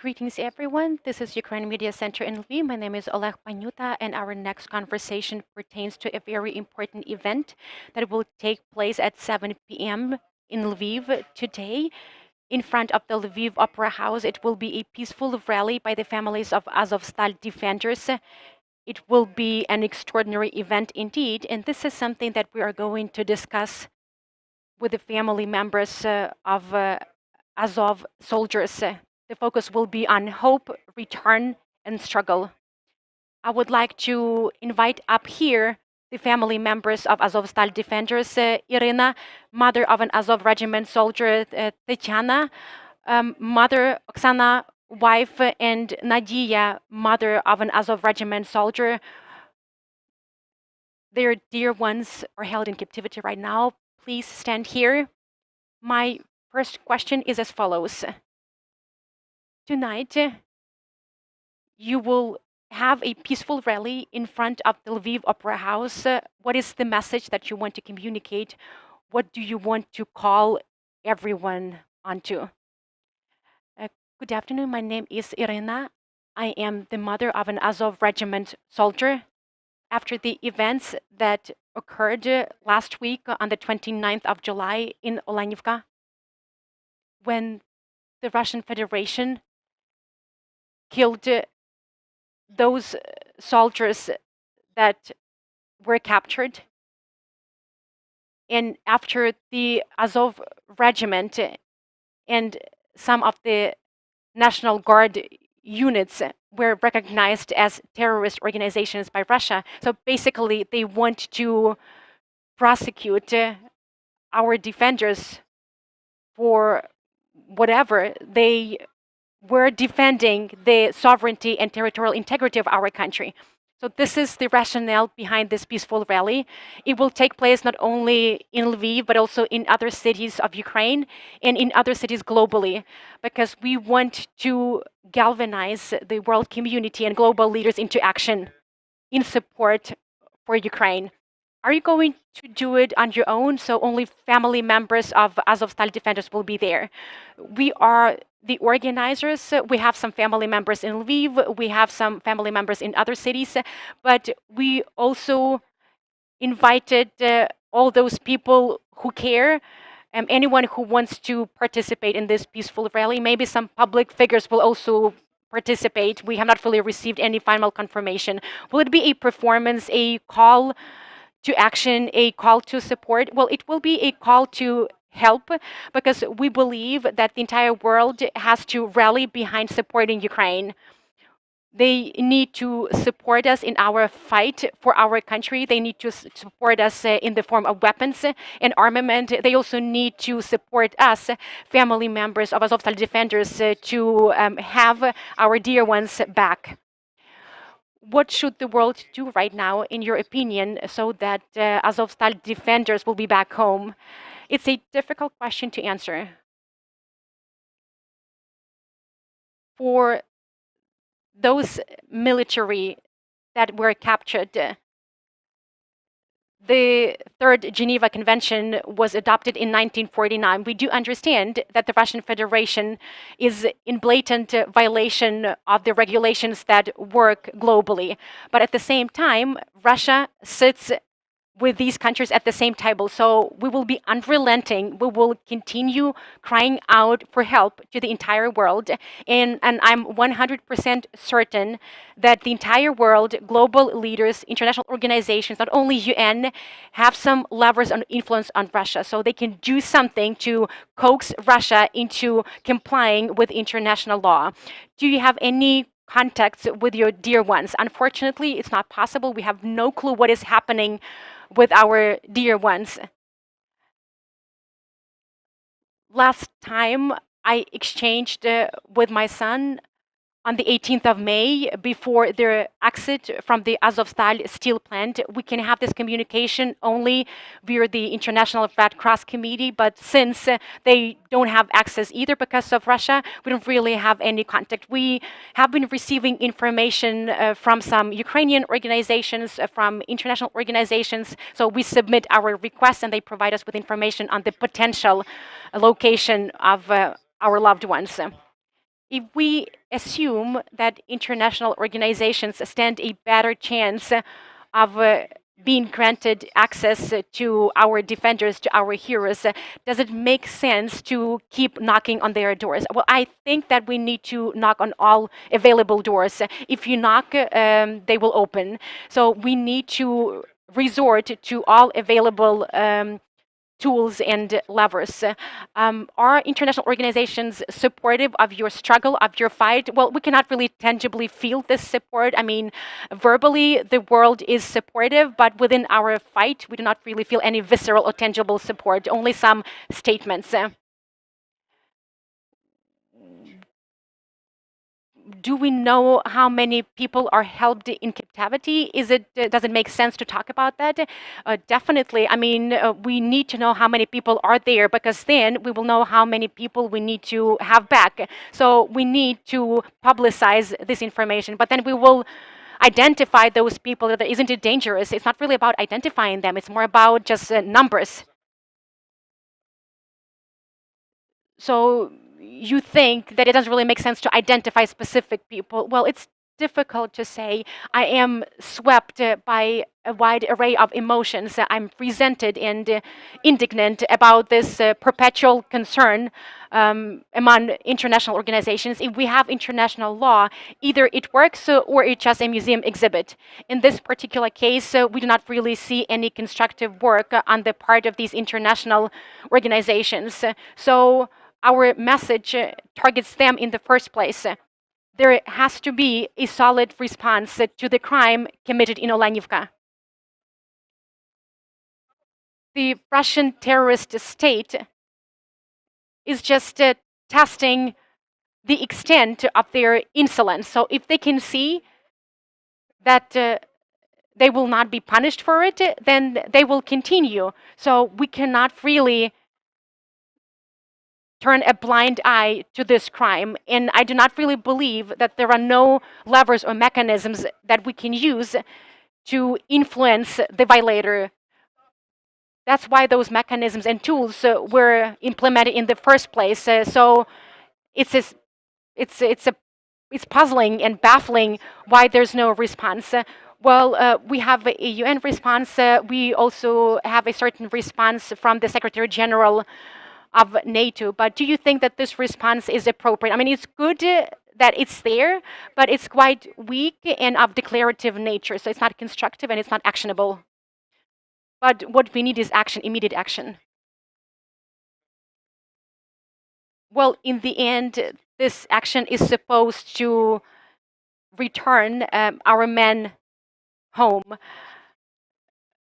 Greetings, everyone. This is Ukraine Media Center in Lviv. My name is Oleg Panyuta, and our next conversation pertains to a very important event that will take place at 7 p.m. in Lviv today. In front of the Lviv Opera House, it will be a peaceful rally by the families of Azovstal defenders. It will be an extraordinary event indeed, and this is something that we are going to discuss with the family members of Azov soldiers. The focus will be on hope, return, and struggle. I would like to invite up here the family members of Azovstal defenders, Iryna, mother of an Azov regiment soldier, Tetiana, mother Oksana, wife, and Nadia, mother of an Azov regiment soldier. Their dear ones are held in captivity right now. Please stand here. My first question is as follows. Tonight, you will have a peaceful rally in front of the Lviv Opera House. What is the message that you want to communicate? What do you want to call everyone onto? Good afternoon. My name is Iryna. I am the mother of an Azov regiment soldier. After the events that occurred last week on the 29th of July in Olenivka, when the Russian Federation killed those soldiers that were captured. And after the Azov regiment and some of the National Guard units were recognized as terrorist organizations by Russia. So basically, they want to prosecute our defenders for whatever. They were defending the sovereignty and territorial integrity of our country. So this is the rationale behind this peaceful rally. It will take place not only in Lviv, but also in other cities of Ukraine and in other cities globally, because we want to galvanize the world community and global leaders into action in support for Ukraine. Are you going to do it on your own? So only family members of Azovstal defenders will be there. We are the organizers. We have some family members in Lviv. We have some family members in other cities. But we also invited all those people who care, anyone who wants to participate in this peaceful rally. Maybe some public figures will also participate. We have not fully received any final confirmation. Will it be a performance, a call to action, a call to support? Well, it will be a call to help, because we believe that the entire world has to rally behind supporting Ukraine. They need to support us in our fight for our country. They need to support us in the form of weapons and armament. They also need to support us, family members of Azovstal defenders, to have our dear ones back. What should the world do right now, in your opinion, so that Azovstal defenders will be back home? It's a difficult question to answer. For those military that were captured, the Third Geneva Convention was adopted in 1949. We do understand that the Russian Federation is in blatant violation of the regulations that work globally. But at the same time, Russia sits with these countries at the same table. So we will be unrelenting. We will continue crying out for help to the entire world. And I'm 100% certain that the entire world, global leaders, international organizations, not only UN, have some levers and influence on Russia. So they can do something to coax Russia into complying with international law. Do you have any contacts with your dear ones? Unfortunately, it's not possible. We have no clue what is happening with our dear ones. Last time I exchanged with my son on the 18th of May, before their exit from the Azovstal steel plant. We can have this communication only via the International Red Cross Committee, but since they don't have access either because of Russia, we don't really have any contact. We have been receiving information from some Ukrainian organizations, from international organizations, so we submit our requests and they provide us with information on the potential location of our loved ones. if we assume that international organizations stand a better chance of being granted access to our defenders, to our heroes, does it make sense to keep knocking on their doors? Well, I think that we need to knock on all available doors. If you knock, they will open. So we need to resort to all available tools and levers. Are international organizations supportive of your struggle, of your fight? Well, we cannot really tangibly feel this support. I mean, verbally, the world is supportive, but within our fight, we do not really feel any visceral or tangible support, only some statements. Do we know how many people are held in captivity? Does it make sense to talk about that? Definitely. I mean, we need to know how many people are there, because then we will know how many people we need to have back. So we need to publicize this information, but then we will identify those people. That isn't it dangerous? It's not really about identifying them. It's more about just numbers. So you think that it doesn't really make sense to identify specific people. Well, it's difficult to say. I am swept by a wide array of emotions. I'm resented and indignant about this perpetual concern among international organizations. If we have international law, either it works or it's just a museum exhibit. In this particular case, we do not really see any constructive work on the part of these international organizations. So our message targets them in the first place. There has to be a solid response to the crime committed in Olenivka. The Russian terrorist state is just testing the extent of their insolence. So if they can see that they will not be punished for it, then they will continue. So we cannot really turn a blind eye to this crime. And I do not really believe that there are no levers or mechanisms that we can use to influence the violator. That's why those mechanisms and tools were implemented in the first place. So it's a, it's a it's puzzling and baffling why there's no response. We have a UN response. We also have a certain response from the Secretary General of NATO. But do you think that this response is appropriate? I mean, it's good that it's there, but it's quite weak and of declarative nature. So it's not constructive and it's not actionable. But what we need is action, immediate action. Well, in the end, this action is supposed to return our men home.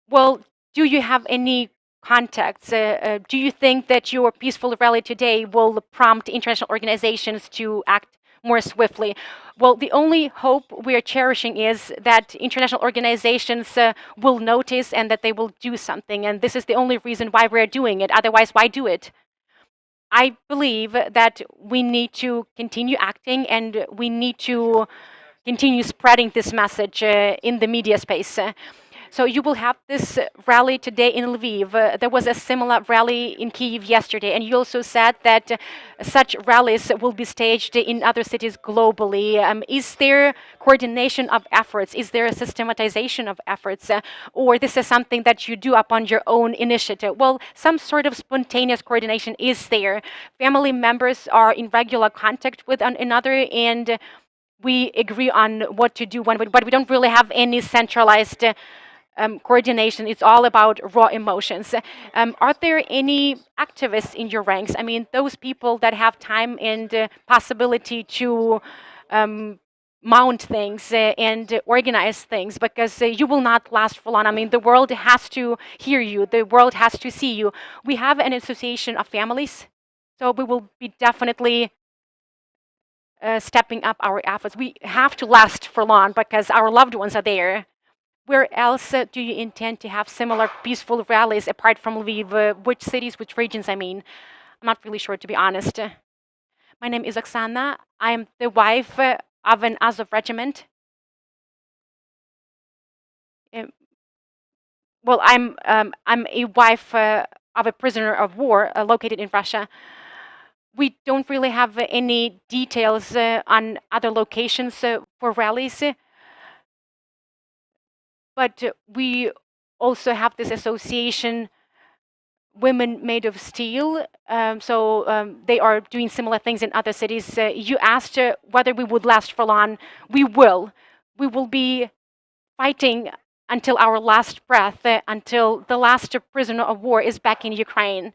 Well, do you have any contacts? Do you think that your peaceful rally today will prompt international organizations to act more swiftly? Well, the only hope we are cherishing is that international organizations will notice and that they will do something. And this is the only reason why we're doing it. Otherwise, why do it? I believe that we need to continue acting and we need to continue spreading this message in the media space. So you will have this rally today in Lviv. There was a similar rally in Kyiv yesterday, and you also said that such rallies will be staged in other cities globally. Is there coordination of efforts? Is there a systematization of efforts? Or this is something that you do upon your own initiative? Well, some sort of spontaneous coordination is there. Family members are in regular contact with one another, and we agree on what to do, but we don't really have any centralized coordination. It's all about raw emotions. Are there any activists in your ranks? I mean, those people that have time and possibility to mount things and organize things, because you will not last for long. I mean, the world has to hear you. The world has to see you. We have an association of families, so we will be definitely stepping up our efforts. We have to last for long because our loved ones are there. Where else do you intend to have similar peaceful rallies apart from Lviv? Which cities, which regions, I mean? I'm not really sure, to be honest. My name is Oksana. I am the wife of an Azov regiment. I'm a wife of a prisoner of war located in Russia. We don't really have any details on other locations for rallies, but we also have this association, Women Made of Steel. They are doing similar things in other cities. You asked whether we would last for long. We will. We will be fighting until our last breath, until the last prisoner of war is back in Ukraine.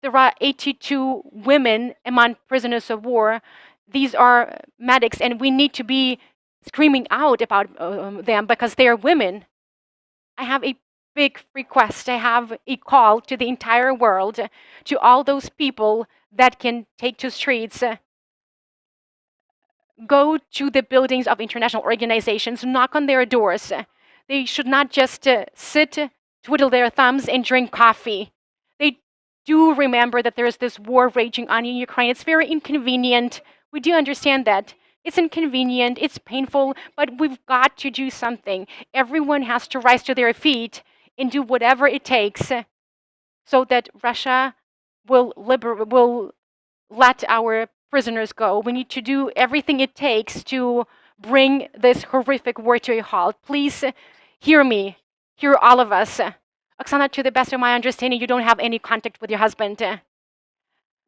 There are 82 women among prisoners of war. These are medics, and we need to be screaming out about them because they are women. I have a big request. I have a call to the entire world, to all those people that can take to streets. Go to the buildings of international organizations, knock on their doors. They should not just sit, twiddle their thumbs, and drink coffee. They do remember that there is this war raging on in Ukraine. It's very inconvenient. We do understand that. It's inconvenient, it's painful, but we've got to do something. Everyone has to rise to their feet and do whatever it takes so that Russia will let our prisoners go. We need to do everything it takes to bring this horrific war to a halt. Please hear me, hear all of us. Oksana, to the best of my understanding, you don't have any contact with your husband.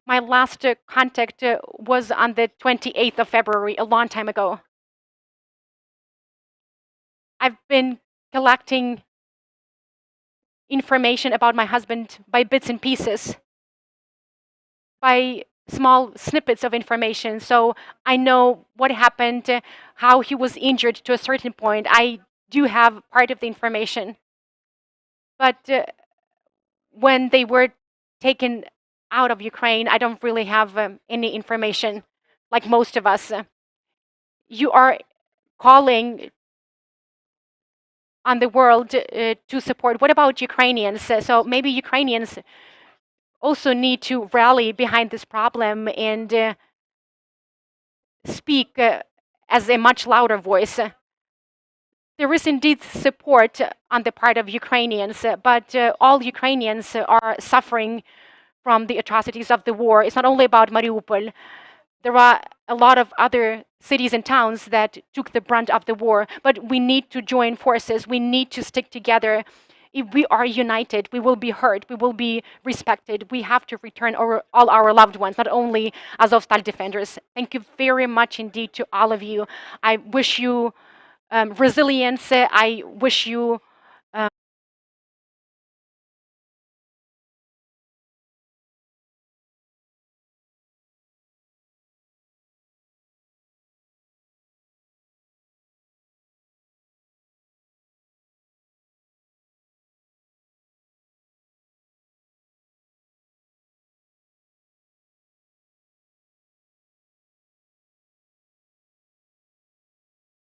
My last contact was on the 28th of February, a long time ago. I've been collecting information about my husband by bits and pieces, by small snippets of information. So I know what happened, how he was injured to a certain point. I do have part of the information. But when they were taken out of Ukraine, I don't really have any information, like most of us. You are calling on the world to support. What about Ukrainians? So maybe Ukrainians also need to rally behind this problem and speak as a much louder voice. There is indeed support on the part of Ukrainians, but all Ukrainians are suffering from the atrocities of the war. It's not only about Mariupol. There are a lot of other cities and towns that took the brunt of the war, but we need to join forces. We need to stick together. If we are united, we will be heard, we will be respected. We have to return all our loved ones, not only Azovstal defenders. Thank you very much indeed to all of you. I wish you resilience. I wish you